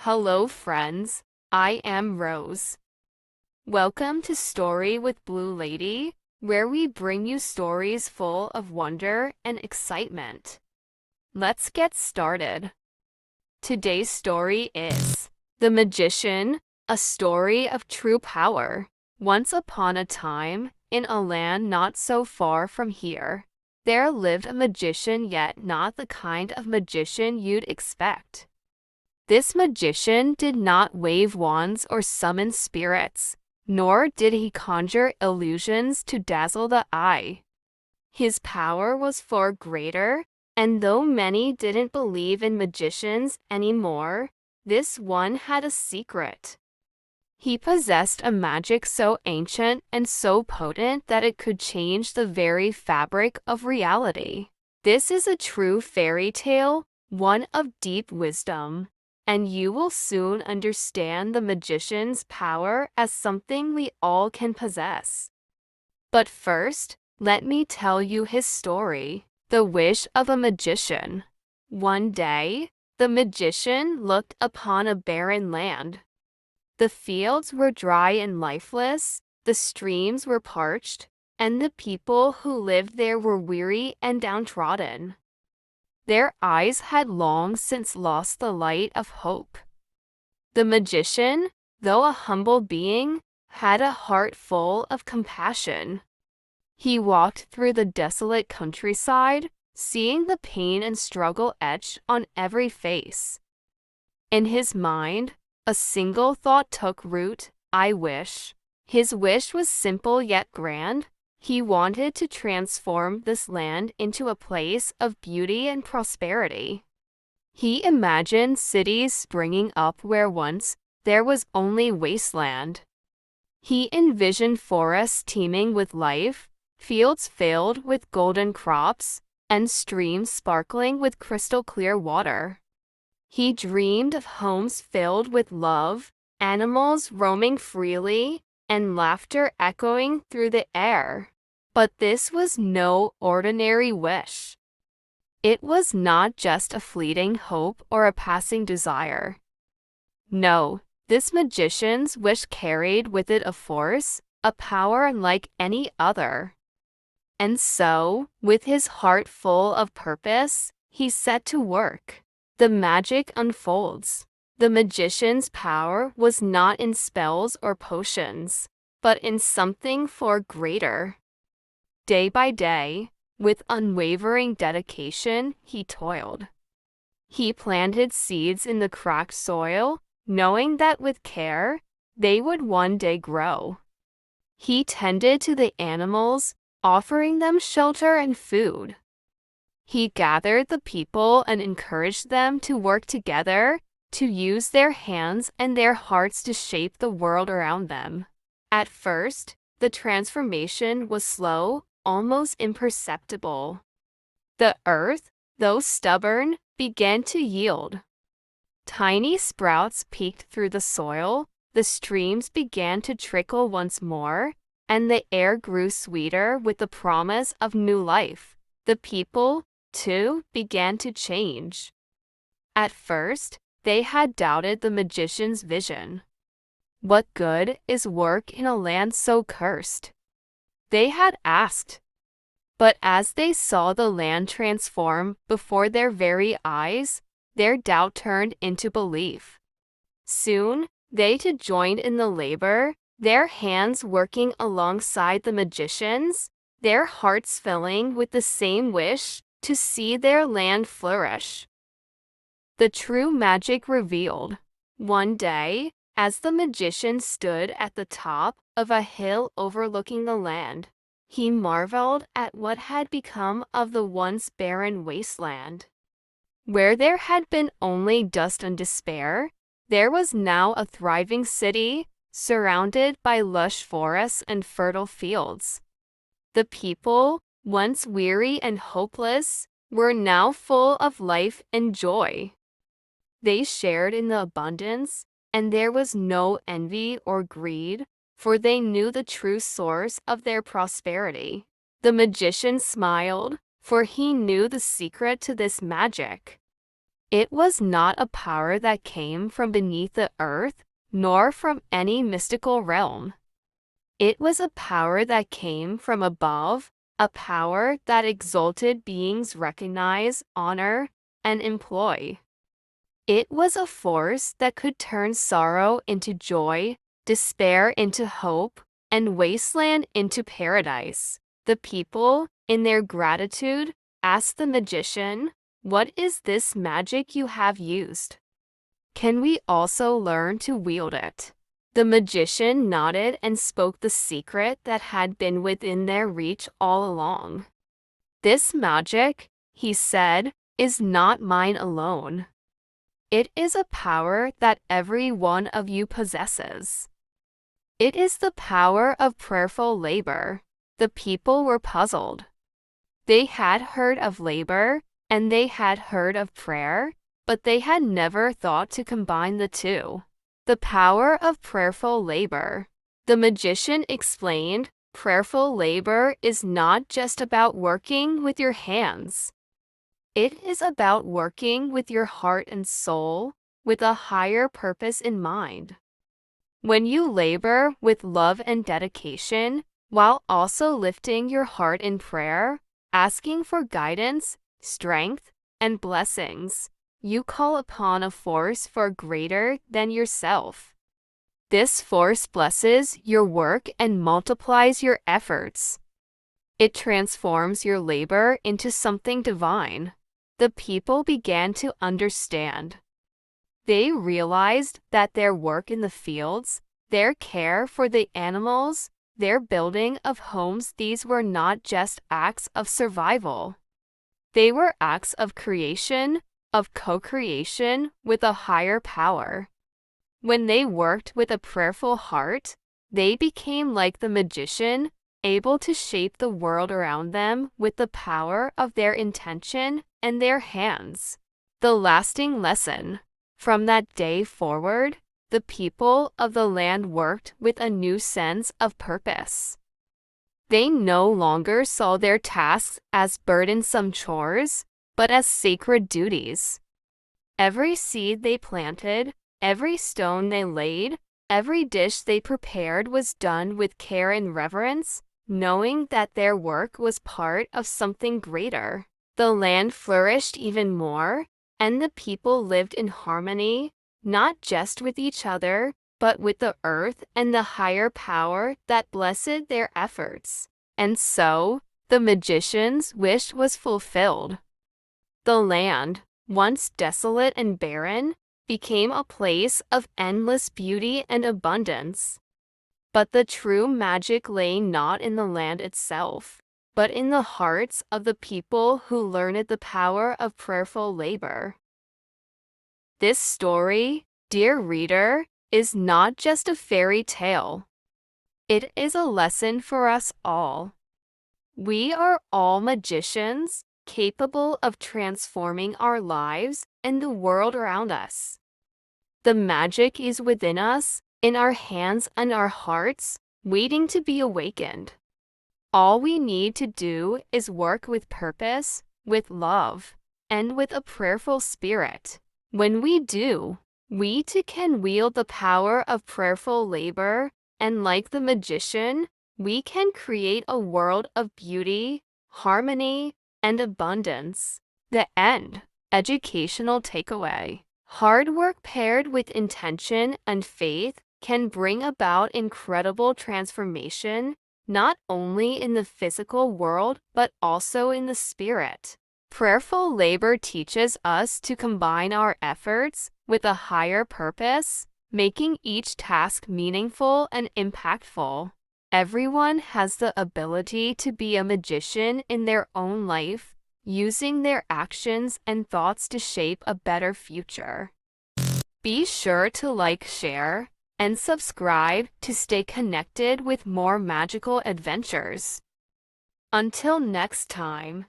Hello, friends. I am Rose. Welcome to Story with Blue Lady, where we bring you stories full of wonder and excitement. Let's get started. Today's story is The Magician, a story of true power. Once upon a time, in a land not so far from here, there lived a magician, yet not the kind of magician you'd expect. This magician did not wave wands or summon spirits, nor did he conjure illusions to dazzle the eye. His power was far greater, and though many didn't believe in magicians anymore, this one had a secret. He possessed a magic so ancient and so potent that it could change the very fabric of reality. This is a true fairy tale, one of deep wisdom, and you will soon understand the magician's power as something we all can possess. But first, let me tell you his story, The Wish of a Magician. One day, the magician looked upon a barren land. The fields were dry and lifeless, the streams were parched, and the people who lived there were weary and downtrodden. Their eyes had long since lost the light of hope. The magician, though a humble being, had a heart full of compassion. He walked through the desolate countryside, seeing the pain and struggle etched on every face. In his mind, a single thought took root: I wish. His wish was simple yet grand. He wanted to transform this land into a place of beauty and prosperity. He imagined cities springing up where once there was only wasteland. He envisioned forests teeming with life, fields filled with golden crops, and streams sparkling with crystal clear water. He dreamed of homes filled with love, animals roaming freely, and laughter echoing through the air. But this was no ordinary wish. It was not just a fleeting hope or a passing desire. No, this magician's wish carried with it a force, a power unlike any other. And so, with his heart full of purpose, he set to work. The magic unfolds. The magician's power was not in spells or potions, but in something far greater. Day by day, with unwavering dedication, he toiled. He planted seeds in the cracked soil, knowing that with care, they would one day grow. He tended to the animals, offering them shelter and food. He gathered the people and encouraged them to work together, to use their hands and their hearts to shape the world around them. At first, the transformation was slow, almost imperceptible. The earth, though stubborn, began to yield. Tiny sprouts peeked through the soil, the streams began to trickle once more, and the air grew sweeter with the promise of new life. The people, too, began to change. At first, they had doubted the magician's vision. What good is work in a land so cursed? They had asked. But as they saw the land transform before their very eyes, their doubt turned into belief. Soon, they too joined in the labor, their hands working alongside the magician's, their hearts filling with the same wish to see their land flourish. The true magic revealed. One day, as the magician stood at the top of a hill overlooking the land, he marveled at what had become of the once barren wasteland. Where there had been only dust and despair, there was now a thriving city, surrounded by lush forests and fertile fields. The people, once weary and hopeless, were now full of life and joy. They shared in the abundance, and there was no envy or greed, for they knew the true source of their prosperity. The magician smiled, for he knew the secret to this magic. It was not a power that came from beneath the earth, nor from any mystical realm. It was a power that came from above, a power that exalted beings recognize, honor, and employ. It was a force that could turn sorrow into joy, despair into hope, and wasteland into paradise. The people, in their gratitude, asked the magician, "What is this magic you have used? Can we also learn to wield it?" The magician nodded and spoke the secret that had been within their reach all along. "This magic," he said, "is not mine alone. It is a power that every one of you possesses. It is the power of prayerful labor." The people were puzzled. They had heard of labor, and they had heard of prayer, but they had never thought to combine the two. The power of prayerful labor. The magician explained, prayerful labor is not just about working with your hands. It is about working with your heart and soul, with a higher purpose in mind. When you labor with love and dedication, while also lifting your heart in prayer, asking for guidance, strength, and blessings, you call upon a force far greater than yourself. This force blesses your work and multiplies your efforts. It transforms your labor into something divine. The people began to understand. They realized that their work in the fields, their care for the animals, their building of homes, these were not just acts of survival. They were acts of creation, of co-creation with a higher power. When they worked with a prayerful heart, they became like the magician, able to shape the world around them with the power of their intention and their hands. The lasting lesson. From that day forward, the people of the land worked with a new sense of purpose. They no longer saw their tasks as burdensome chores, but as sacred duties. Every seed they planted, every stone they laid, every dish they prepared was done with care and reverence, knowing that their work was part of something greater. The land flourished even more, and the people lived in harmony, not just with each other, but with the earth and the higher power that blessed their efforts. And so, the magician's wish was fulfilled. The land, once desolate and barren, became a place of endless beauty and abundance. But the true magic lay not in the land itself, but in the hearts of the people who learned the power of prayerful labor. This story, dear reader, is not just a fairy tale. It is a lesson for us all. We are all magicians, capable of transforming our lives and the world around us. The magic is within us, in our hands and our hearts, waiting to be awakened. All we need to do is work with purpose, with love, and with a prayerful spirit. When we do, we too can wield the power of prayerful labor, and like the magician, we can create a world of beauty, harmony, and abundance. The end. Educational takeaway. Hard work paired with intention and faith can bring about incredible transformation, not only in the physical world, but also in the spirit. Prayerful labor teaches us to combine our efforts with a higher purpose, making each task meaningful and impactful. Everyone has the ability to be a magician in their own life, using their actions and thoughts to shape a better future. Be sure to like, share, and subscribe to stay connected with more magical adventures. Until next time.